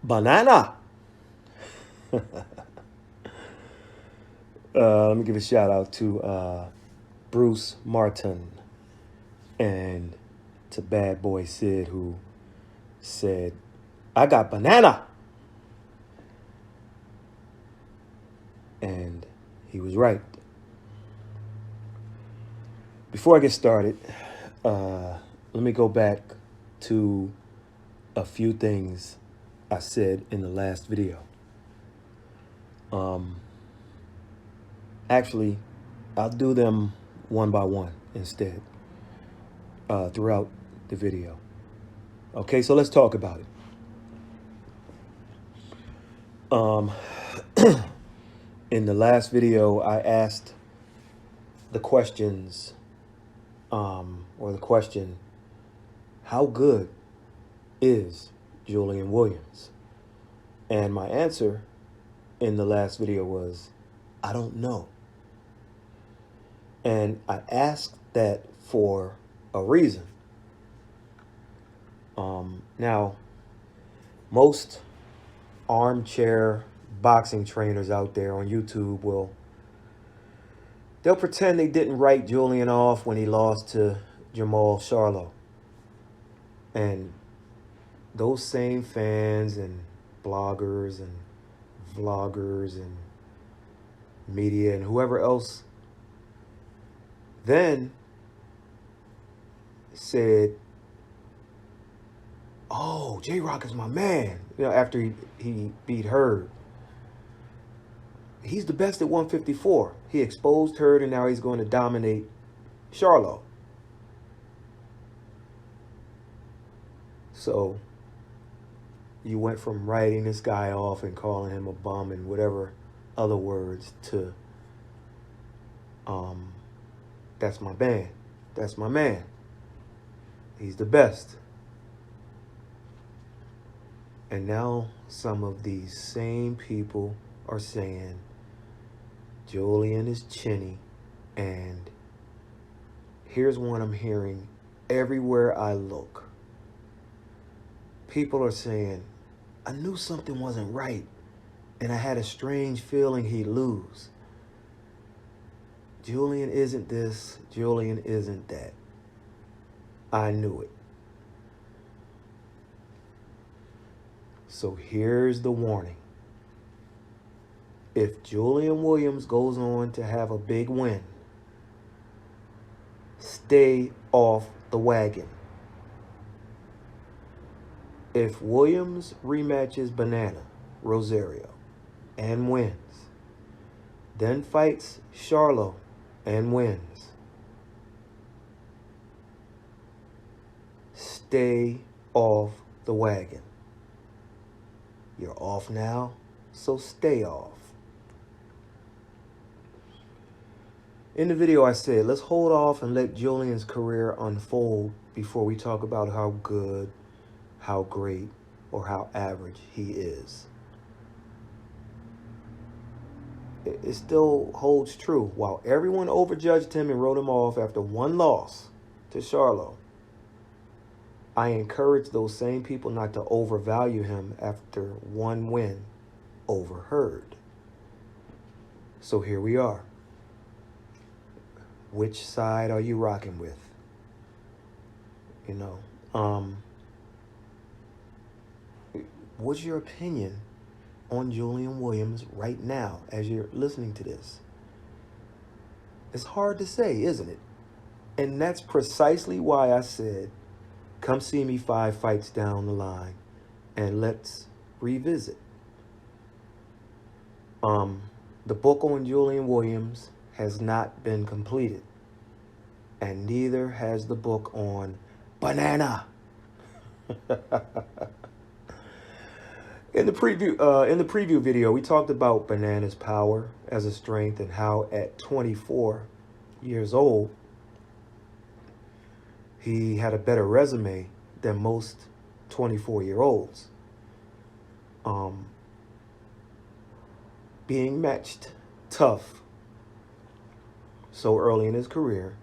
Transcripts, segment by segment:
Banana. Let me give a shout out to Bruce Martin and to Bad Boy Sid, who said, I got banana. And he was right. Before I get started, let me go back to a few things I said in the last video. Actually, I'll do them one by one instead throughout the video. Okay, so let's talk about it. In the last video, I asked the questions, or the question, how good is Julian Williams? And my answer in the last video was, I don't know. And I asked that for a reason. Now, most armchair boxing trainers out there on YouTube they'll pretend they didn't write Julian off when he lost to Jamal Charlo. And those same fans and bloggers and vloggers and media and whoever else then said, oh, J-Rock is my man. After he beat Hurd. He's the best at 154. He exposed Hurd, and now he's going to dominate Charlo. So you went from writing this guy off and calling him a bum and whatever other words to, that's my man. That's my man. He's the best. And now some of these same people are saying Julian is chinny, and here's one I'm hearing everywhere I look. People are saying, I knew something wasn't right, and I had a strange feeling he'd lose. Julian isn't this, Julian isn't that. I knew it. So here's the warning. If Julian Williams goes on to have a big win, stay off the wagon. If Williams rematches Banana Rosario and wins, then fights Charlo and wins, stay off the wagon. You're off now, so stay off. In the video I said, let's hold off and let Julian's career unfold before we talk about how good, how great, or how average he is. It still holds true. While everyone overjudged him and wrote him off after one loss to Charlo, I encourage those same people not to overvalue him after one win over Hurd. So here we are. Which side are you rocking with? What's your opinion on Julian Williams right now as you're listening to this? It's hard to say, isn't it? And that's precisely why I said, come see me 5 fights down the line and let's revisit. The book on Julian Williams has not been completed, and neither has the book on Banana. In the preview video, we talked about Banana's power as a strength and how at 24 years old, he had a better resume than most 24-year-olds. Being matched tough so early in his career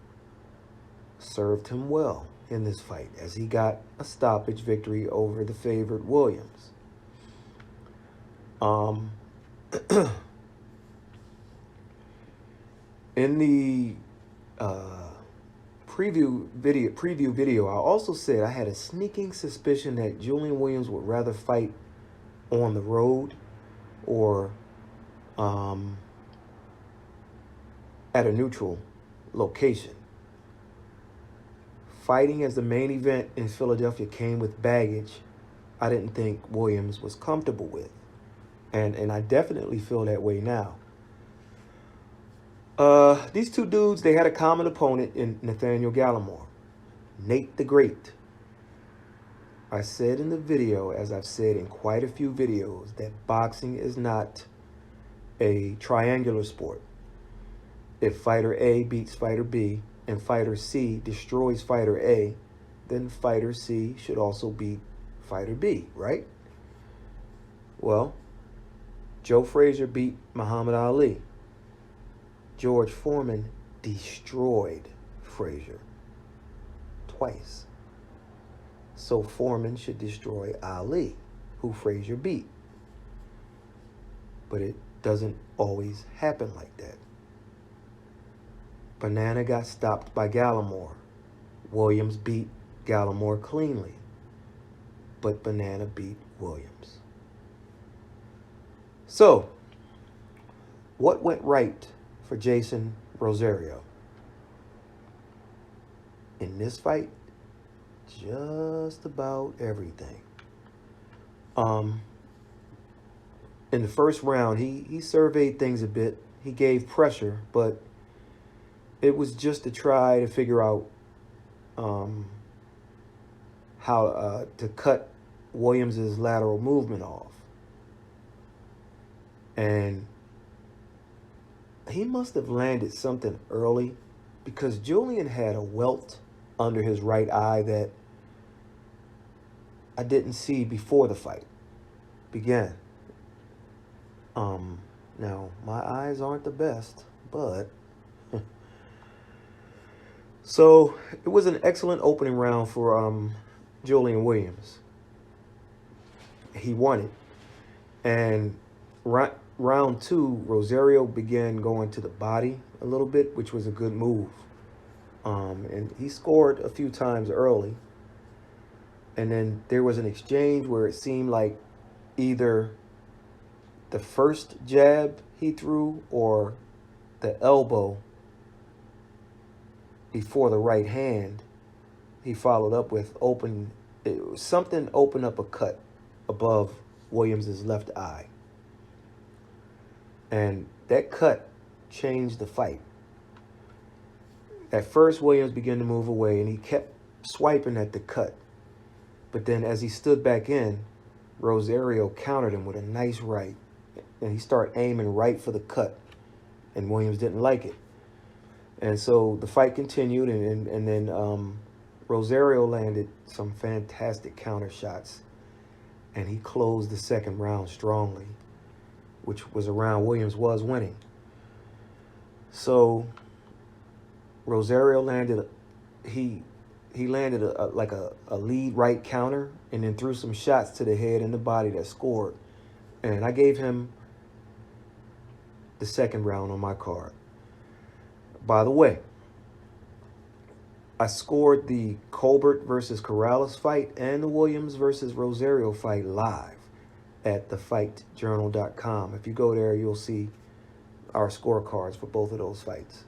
served him well in this fight, as he got a stoppage victory over the favored Williams. Um, in the preview video, I also said I had a sneaking suspicion that Julian Williams would rather fight on the road or at a neutral location. Fighting as the main event in Philadelphia came with baggage I didn't think Williams was comfortable with. And I definitely feel that way now. These two dudes, they had a common opponent in Nathaniel Gallimore, Nate the Great. I said in the video, as I've said in quite a few videos, that boxing is not a triangular sport. If fighter A beats fighter B and fighter C destroys fighter A, then fighter C should also beat fighter B, right? Well, Joe Frazier beat Muhammad Ali. George Foreman destroyed Frazier twice. So Foreman should destroy Ali, who Frazier beat. But it doesn't always happen like that. Banana got stopped by Gallimore. Williams beat Gallimore cleanly. But Banana beat Williams. So, what went right for Jeison Rosario? In this fight, just about everything. In the first round, he surveyed things a bit. He gave pressure, but it was just to try to figure out how to cut Williams's lateral movement off. And he must have landed something early because Julian had a welt under his right eye that I didn't see before the fight began. Now, my eyes aren't the best, but... So, it was an excellent opening round for Julian Williams. He won it. And round two, Rosario began going to the body a little bit, which was a good move. And he scored a few times early. And then there was an exchange where it seemed like either the first jab he threw or the elbow before the right hand, he followed up with something opened up a cut above Williams's left eye. And that cut changed the fight. At first, Williams began to move away, and he kept swiping at the cut. But then as he stood back in, Rosario countered him with a nice right. And he started aiming right for the cut. And Williams didn't like it. And so the fight continued, and then Rosario landed some fantastic counter shots. And he closed the second round strongly, which was a round Williams was winning. So Rosario landed, he landed a lead right counter and then threw some shots to the head and the body that scored. And I gave him the second round on my card. By the way, I scored the Colbert versus Corrales fight and the Williams versus Rosario fight live at thefightjournal.com. If you go there, you'll see our scorecards for both of those fights.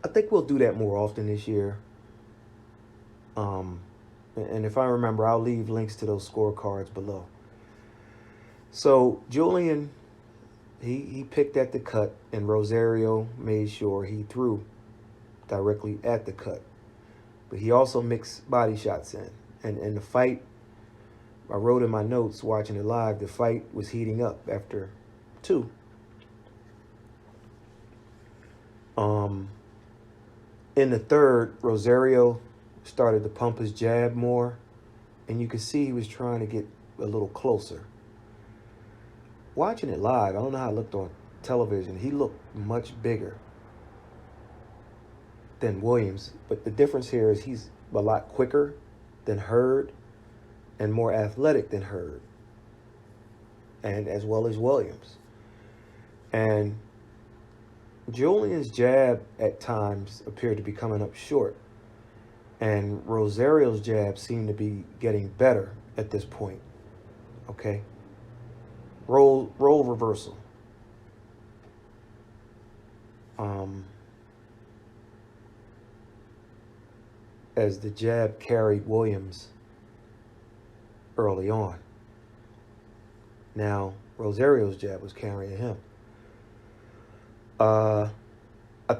I think we'll do that more often this year. And if I remember, I'll leave links to those scorecards below. So Julian, he picked at the cut, and Rosario made sure he threw directly at the cut. But he also mixed body shots in. And the fight, I wrote in my notes watching it live, the fight was heating up after two. In the third, Rosario started to pump his jab more, and you could see he was trying to get a little closer. Watching it live, I don't know how it looked on television, he looked much bigger. than Williams. But the difference here is he's a lot quicker than Hurd and more athletic than Hurd, and as well as Williams. And Julian's jab at times appeared to be coming up short, and Rosario's jab seemed to be getting better at this point. Okay, role reversal. As the jab carried Williams early on. Now Rosario's jab was carrying him. I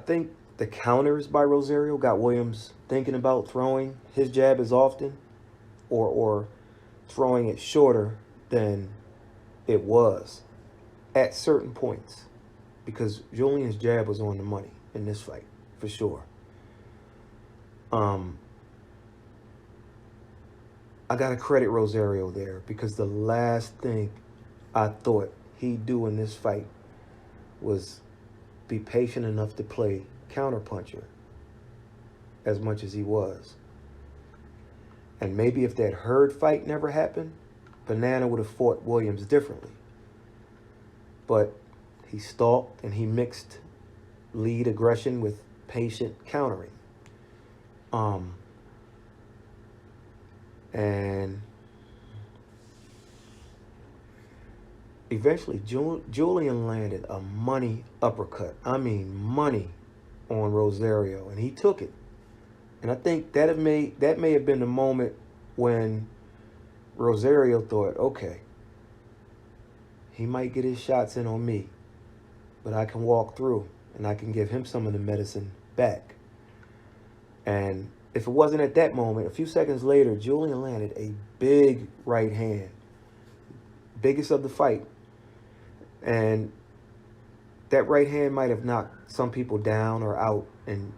think the counters by Rosario got Williams thinking about throwing his jab as often, or throwing it shorter than it was at certain points, because Julian's jab was on the money in this fight for sure. I gotta credit Rosario there, because the last thing I thought he'd do in this fight was be patient enough to play counterpuncher as much as he was. And maybe if that Hurd fight never happened, Banana would have fought Williams differently. But he stalked and he mixed lead aggression with patient countering. And eventually Julian landed a money uppercut. I mean money on Rosario, and he took it. And I think that may have been the moment when Rosario thought, okay, he might get his shots in on me, but I can walk through and I can give him some of the medicine back. And if it wasn't at that moment, a few seconds later, Julian landed a big right hand, biggest of the fight. And that right hand might have knocked some people down or out. And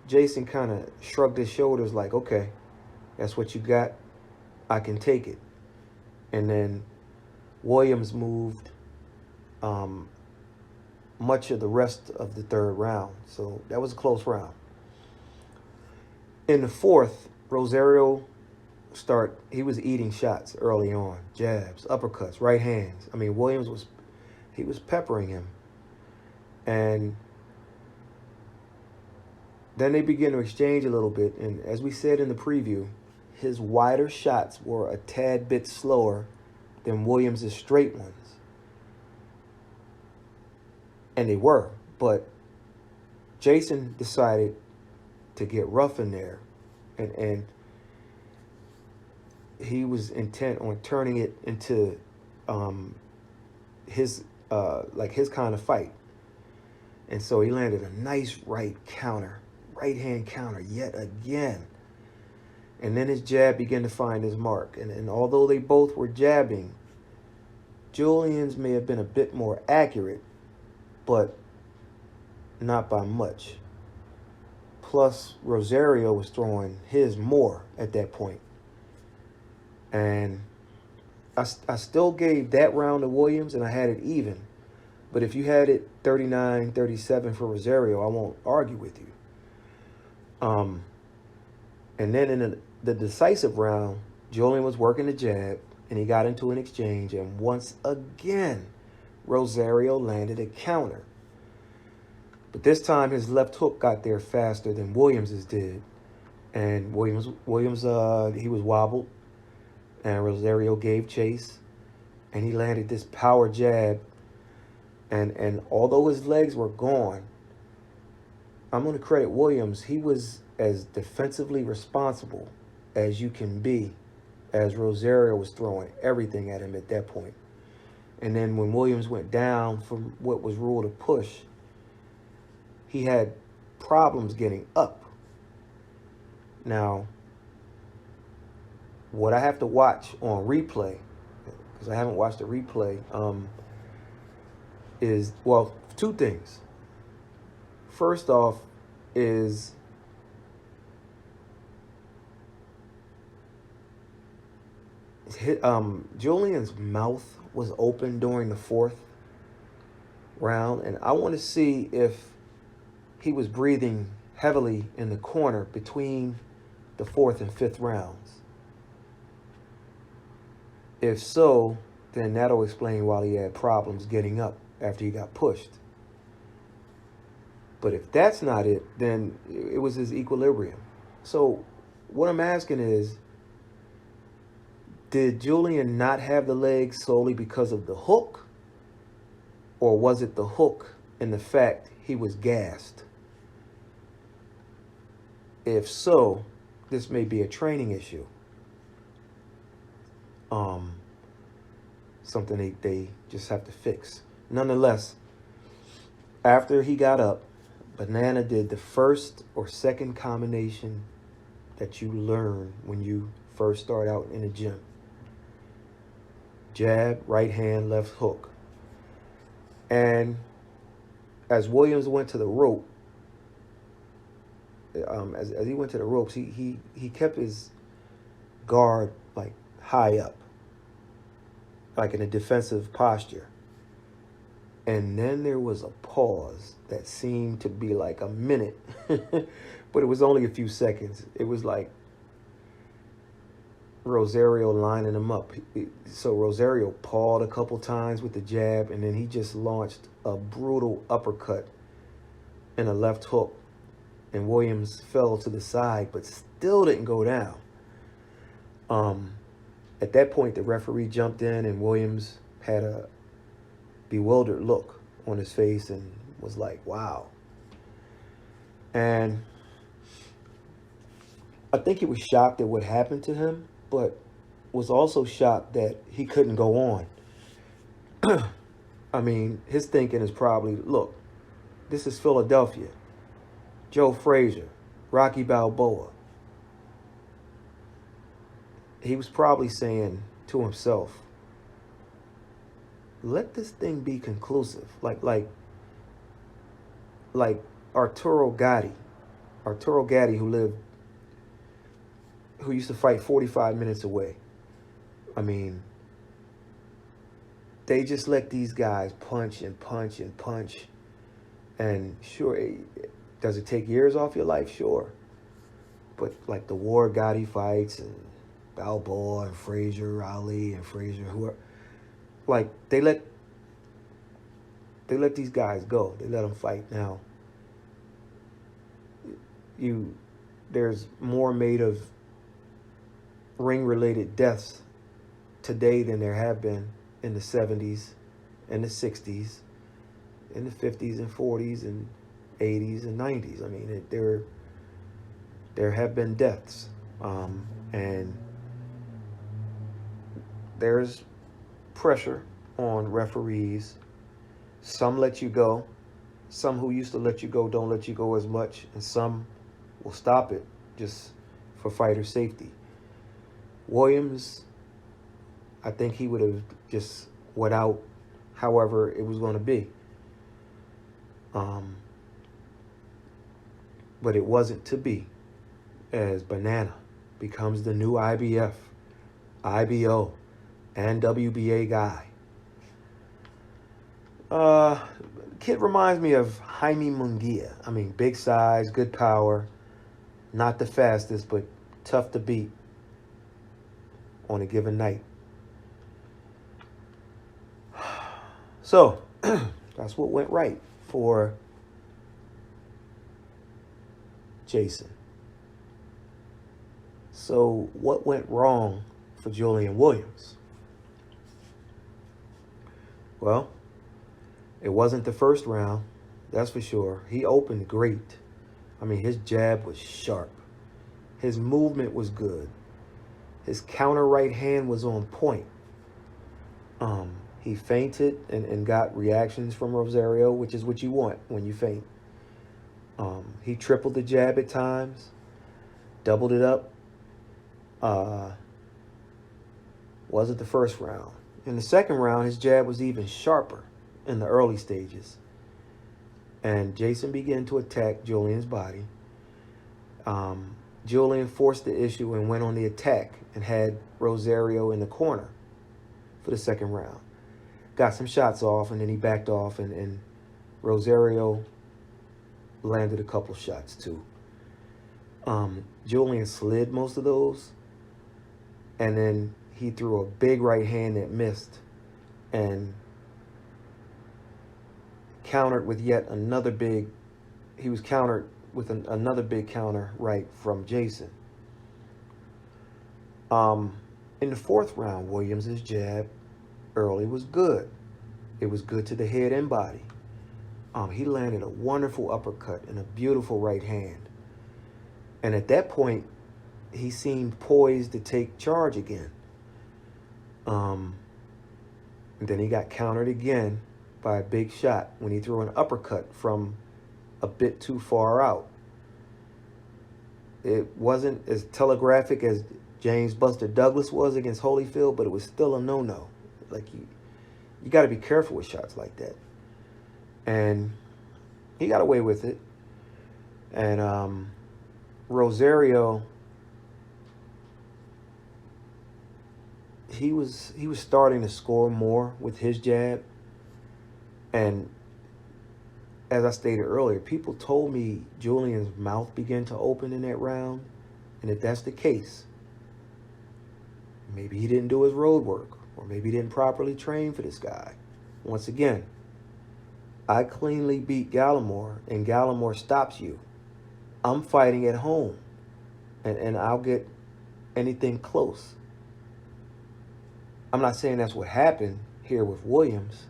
Jeison kind of shrugged his shoulders like, okay, that's what you got. I can take it. And then Williams moved much of the rest of the third round. So that was a close round. In the fourth, Rosario he was eating shots early on. Jabs, uppercuts, right hands. I mean, Williams was peppering him. And then they began to exchange a little bit. And as we said in the preview, his wider shots were a tad bit slower than Williams' straight ones. And they were. But Jeison decided to get rough in there. And he was intent on turning it into his kind of fight. And so he landed a nice right hand counter yet again. And then his jab began to find his mark. And although they both were jabbing, Julian's may have been a bit more accurate, but not by much. Plus, Rosario was throwing his more at that point. And I still gave that round to Williams, and I had it even. But if you had it 39-37 for Rosario, I won't argue with you. And then in the decisive round, Julian was working the jab, and he got into an exchange. And once again, Rosario landed a counter. But this time, his left hook got there faster than Williams's did. And Williams, he was wobbled. And Rosario gave chase. And he landed this power jab. And although his legs were gone, I'm going to credit Williams. He was as defensively responsible as you can be, as Rosario was throwing everything at him at that point. And then when Williams went down from what was ruled a push, he had problems getting up. Now, what I have to watch on replay, because I haven't watched the replay, is, well, two things. First off is Julian's mouth was open during the fourth round, and I want to see if he was breathing heavily in the corner between the 4th and 5th rounds? If so, then that'll explain why he had problems getting up after he got pushed. But if that's not it, then it was his equilibrium. So what I'm asking is, did Julian not have the legs solely because of the hook? Or was it the hook and the fact he was gassed? If so, this may be a training issue. Something they just have to fix. Nonetheless, after he got up, Banana did the first or second combination that you learn when you first start out in the gym. Jab, right hand, left hook. And as Williams went to the rope, as he went to the ropes, he kept his guard like high up, like in a defensive posture. And then there was a pause that seemed to be like a minute, but it was only a few seconds. It was like Rosario lining him up. So Rosario pawed a couple times with the jab, and then he just launched a brutal uppercut and a left hook. And Williams fell to the side, but still didn't go down. At that point, the referee jumped in, and Williams had a bewildered look on his face and was like, wow. And I think he was shocked at what happened to him, but was also shocked that he couldn't go on. I mean, his thinking is probably, look, this is Philadelphia. Joe Frazier, Rocky Balboa. He was probably saying to himself, let this thing be conclusive. Like Arturo Gatti. Arturo Gatti, who used to fight 45 minutes away. I mean, they just let these guys punch and punch and punch. And sure, does it take years off your life? Sure. But like the War Gotti fights and Balboa and Frazier, Ali and Frazier, who are like, they let these guys go. They let them fight. Now, there's more made of ring-related deaths today than there have been in the 70s and the 60s, in the 50s and 40s and 80s and 90s. I mean, there have been deaths, and there's pressure on referees. Some let you go. Some who used to let you go don't let you go as much, and some will stop it just for fighter safety. Williams, I think he would have just went out however it was going to be. But it wasn't to be, as Banana becomes the new IBF, IBO, and WBA guy. Kid reminds me of Jaime Munguia. I mean, big size, good power, not the fastest, but tough to beat on a given night. So, that's what went right for Jeison. So, what went wrong for Julian Williams? Well, it wasn't the first round, that's for sure. He opened great. I mean, his jab was sharp. His movement was good. His counter right hand was on point. He feinted and got reactions from Rosario, which is what you want when you feint. He tripled the jab at times, doubled it up. Wasn't the first round. In the second round, his jab was even sharper in the early stages. And Jeison began to attack Julian's body. Julian forced the issue and went on the attack and had Rosario in the corner for the second round. Got some shots off, and then he backed off, and Rosario landed a couple shots too. Julian slid most of those, and then he threw a big right hand that missed, and countered with yet another big. He was countered with another big counter right from Jeison. In the fourth round, Williams' jab early was good. It was good to the head and body. He landed a wonderful uppercut and a beautiful right hand. And at that point, he seemed poised to take charge again. And then he got countered again by a big shot when he threw an uppercut from a bit too far out. It wasn't as telegraphic as James Buster Douglas was against Holyfield, but it was still a no-no. Like, you got to be careful with shots like that. And he got away with it. And Rosario, he was starting to score more with his jab. And as I stated earlier, people told me Julian's mouth began to open in that round. And if that's the case, maybe he didn't do his road work, or maybe he didn't properly train for this guy. Once again, I cleanly beat Gallimore, and Gallimore stops you. I'm fighting at home, and I'll get anything close. I'm not saying that's what happened here with Williams,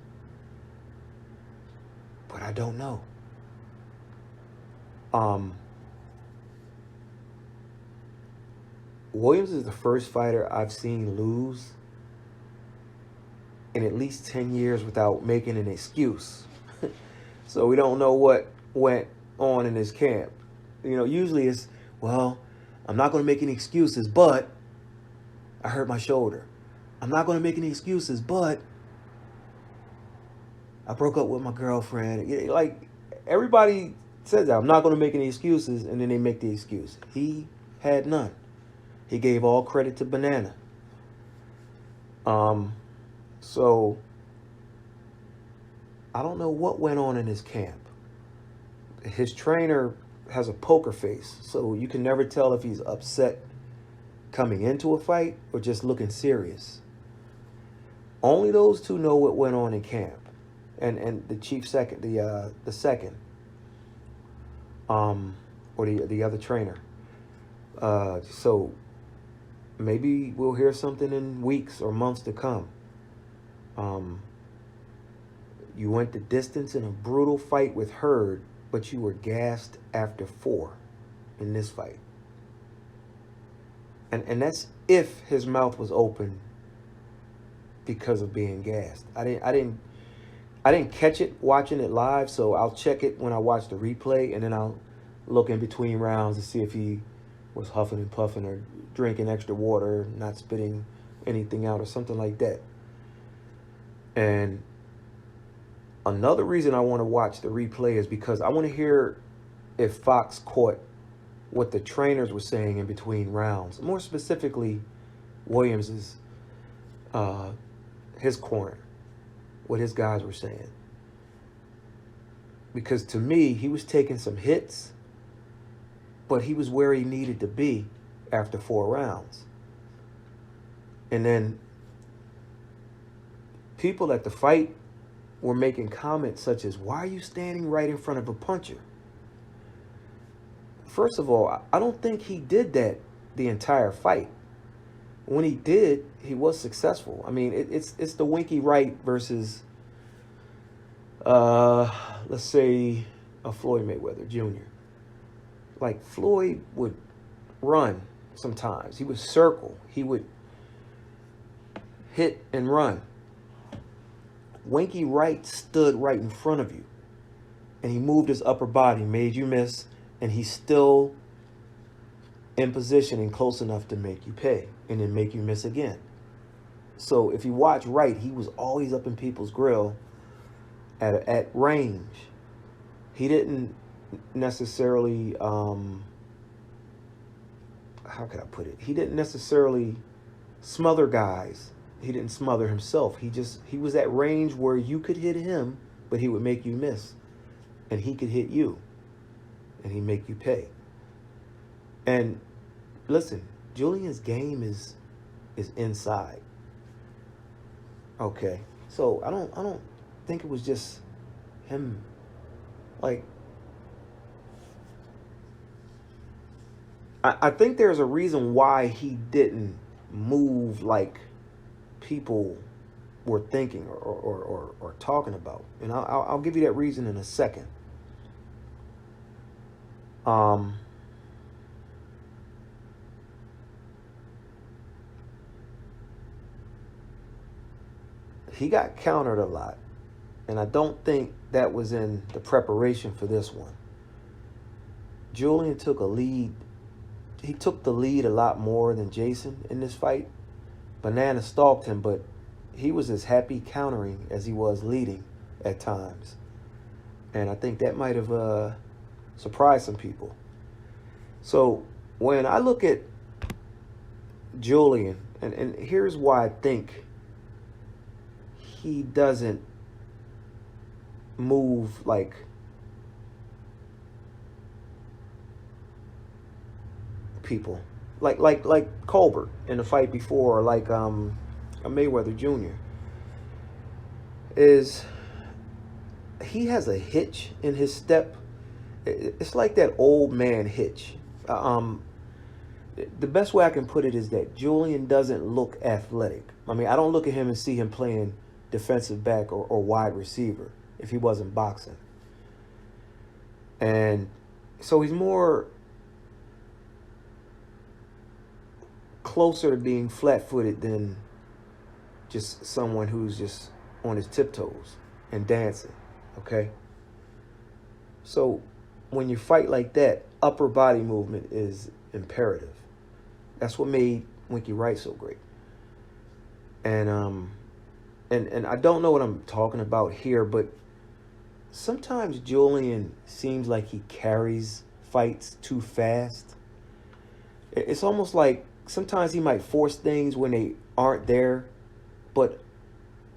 but I don't know. Williams is the first fighter I've seen lose in at least 10 years without making an excuse. So we don't know what went on in his camp. You know, usually it's, well, I'm not going to make any excuses, but I hurt my shoulder. I'm not going to make any excuses, but I broke up with my girlfriend. Like, everybody says that. I'm not going to make any excuses, and then they make the excuse. He had none. He gave all credit to Banana. So I don't know what went on in his camp. His trainer has a poker face, so you can never tell if he's upset coming into a fight or just looking serious. Only those two know what went on in camp, and the chief second, the second, or the other trainer. So maybe we'll hear something in weeks or months to come. You went the distance in a brutal fight with Hurd, but you were gassed after 4 in this fight. And that's if his mouth was open because of being gassed. I didn't catch it watching it live, so I'll check it when I watch the replay, and then I'll look in between rounds to see if he was huffing and puffing or drinking extra water, not spitting anything out or something like that. And another reason I want to watch the replay is because I want to hear if Fox caught what the trainers were saying in between rounds. More specifically, Williams's, his corner, what his guys were saying. Because to me, he was taking some hits, but he was where he needed to be after 4 rounds. And then people at the fight were making comments such as, why are you standing right in front of a puncher? First of all, I don't think he did that the entire fight. When he did, he was successful. I mean, it's the Winky Wright versus, let's say, a Floyd Mayweather Jr. Like, Floyd would run sometimes. He would circle. He would hit and run. Winky Wright stood right in front of you, and he moved his upper body, made you miss, and he's still in position and close enough to make you pay and then make you miss again. So if you watch Wright, he was always up in people's grill at range. He didn't necessarily, how could I put it? He didn't necessarily smother guys. He didn't smother himself. He was at range where you could hit him, but he would make you miss, and he could hit you. and he make you pay. And listen, Julian's game is inside. Okay, so I don't think it was just him. Like, I think there's a reason why he didn't move like people were thinking or talking about, and I'll give you that reason in a second. He got countered a lot, and I don't think that was in the preparation for this one. Julian took a lead. He took the lead a lot more than Jeison in this fight. Banana stalked him, but he was as happy countering as he was leading at times. And I think that might have surprised some people. So when I look at Julian, and here's why I think he doesn't move like people, like Colbert in the fight before, or like a Mayweather Jr. is he has a hitch in his step. It's like that old man hitch. The best way I can put it is that Julian doesn't look athletic. I mean, I don't look at him and see him playing defensive back or wide receiver if he wasn't boxing. And so he's more closer to being flat-footed than just someone who's just on his tiptoes and dancing, okay? So when you fight like that, upper body movement is imperative. That's what made Winky Wright so great. And I don't know what I'm talking about here, but sometimes Julian seems like he carries fights too fast. It's almost like sometimes he might force things when they aren't there, but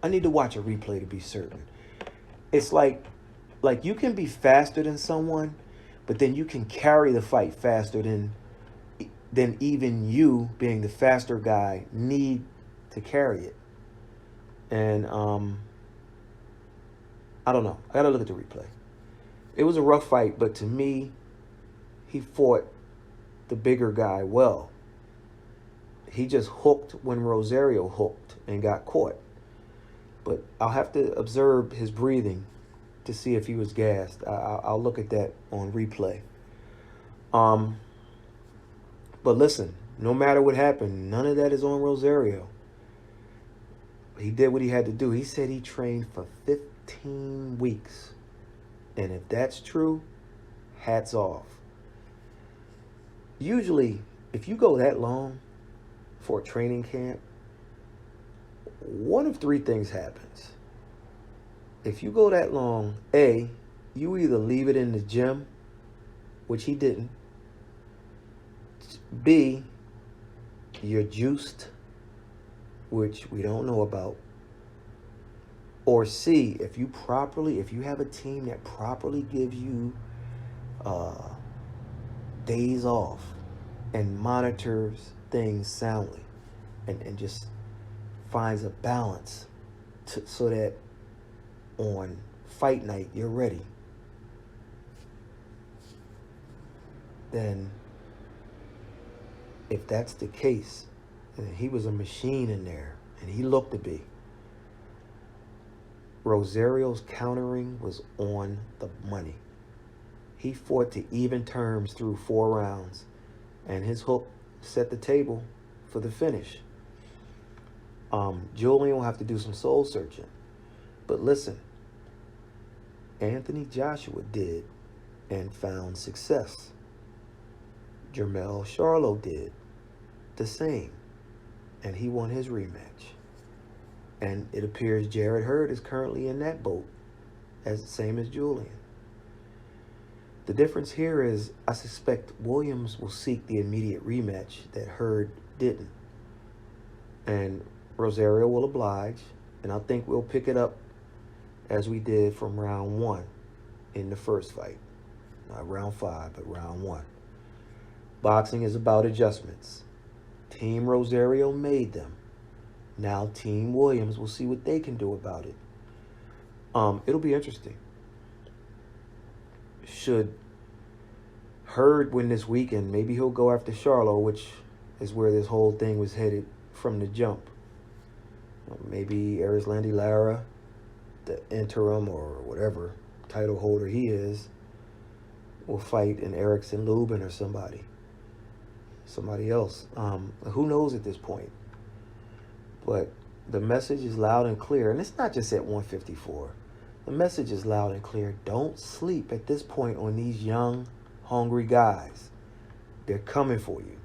I need to watch a replay to be certain. It's like you can be faster than someone, but then you can carry the fight faster than even you, being the faster guy, need to carry it. And I don't know. I got to look at the replay. It was a rough fight, but to me, he fought the bigger guy well. He just hooked when Rosario hooked and got caught. But I'll have to observe his breathing to see if he was gassed. I'll look at that on replay. But listen, no matter what happened, none of that is on Rosario. He did what he had to do. He said he trained for 15 weeks. And if that's true, hats off. Usually, if you go that long for a training camp, one of three things happens. If you go that long, A, you either leave it in the gym, which he didn't. B, you're juiced, which we don't know about. Or C, if you have a team that properly gives you days off and monitors things soundly and just finds a balance so that on fight night you're ready, then if that's the case, and he was a machine in there, and he looked to be, Rosario's countering was on the money. He fought to even terms through 4 rounds, and his hook set the table for the finish. Julian will have to do some soul searching. But listen, Anthony Joshua did and found success. Jermell Charlo did the same, and he won his rematch. And it appears Jarrett Hurd is currently in that boat, as the same as Julian. The difference here is I suspect Williams will seek the immediate rematch that Hurd didn't. And Rosario will oblige, and I think we'll pick it up as we did from round 1 in the first fight. Not round 5, but round 1. Boxing is about adjustments. Team Rosario made them. Now Team Williams will see what they can do about it. It'll be interesting. Should Hurd win this weekend, maybe he'll go after Charlo, which is where this whole thing was headed from the jump. Maybe Erislandy Lara, the interim or whatever title holder he is, will fight in Erickson Lubin or somebody else. Who knows at this point? But the message is loud and clear, and it's not just at 154. The message is loud and clear. Don't sleep at this point on these young, hungry guys. They're coming for you.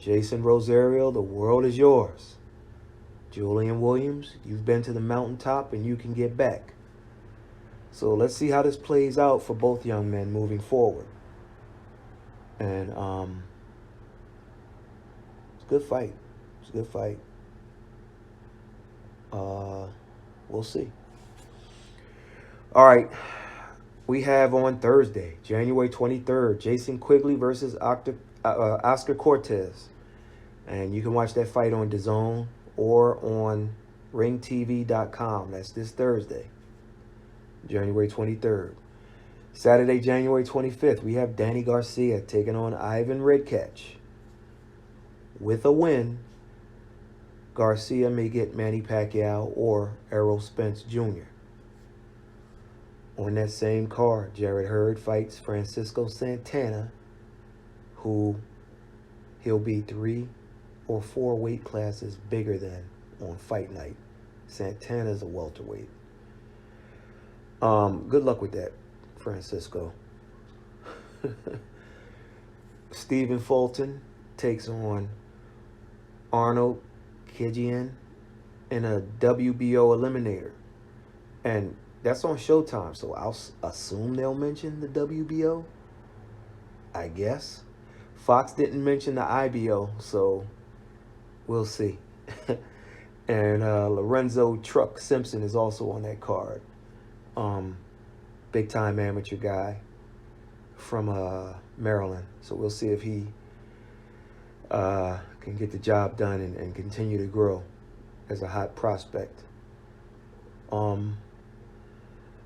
Jeison Rosario, the world is yours. Julian Williams, you've been to the mountaintop and you can get back. So let's see how this plays out for both young men moving forward. And it's a good fight. It's a good fight. We'll see. All right. We have on Thursday, January 23rd, Jason Quigley versus Oscar Cortez. And you can watch that fight on DAZN or on ringtv.com. That's this Thursday, January 23rd. Saturday, January 25th, we have Danny Garcia taking on Ivan Redkach. With a win, Garcia may get Manny Pacquiao or Errol Spence Jr. On that same card, Jarrett Hurd fights Francisco Santana, who he'll be 3 or 4 weight classes bigger than on fight night. Santana's a welterweight. Good luck with that, Francisco. Stephen Fulton takes on Arnold Kijian in a WBO eliminator. And that's on Showtime, so I'll assume they'll mention the WBO, I guess. Fox didn't mention the IBO, so we'll see. And Lorenzo Truck Simpson is also on that card. Big-time amateur guy from Maryland. So we'll see if he can get the job done and continue to grow as a hot prospect.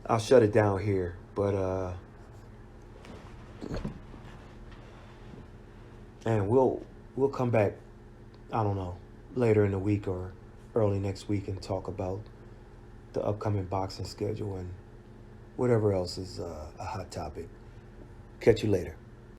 I'll shut it down here, but and we'll come back, I don't know, later in the week or early next week and talk about the upcoming boxing schedule and whatever else is a hot topic. Catch you later.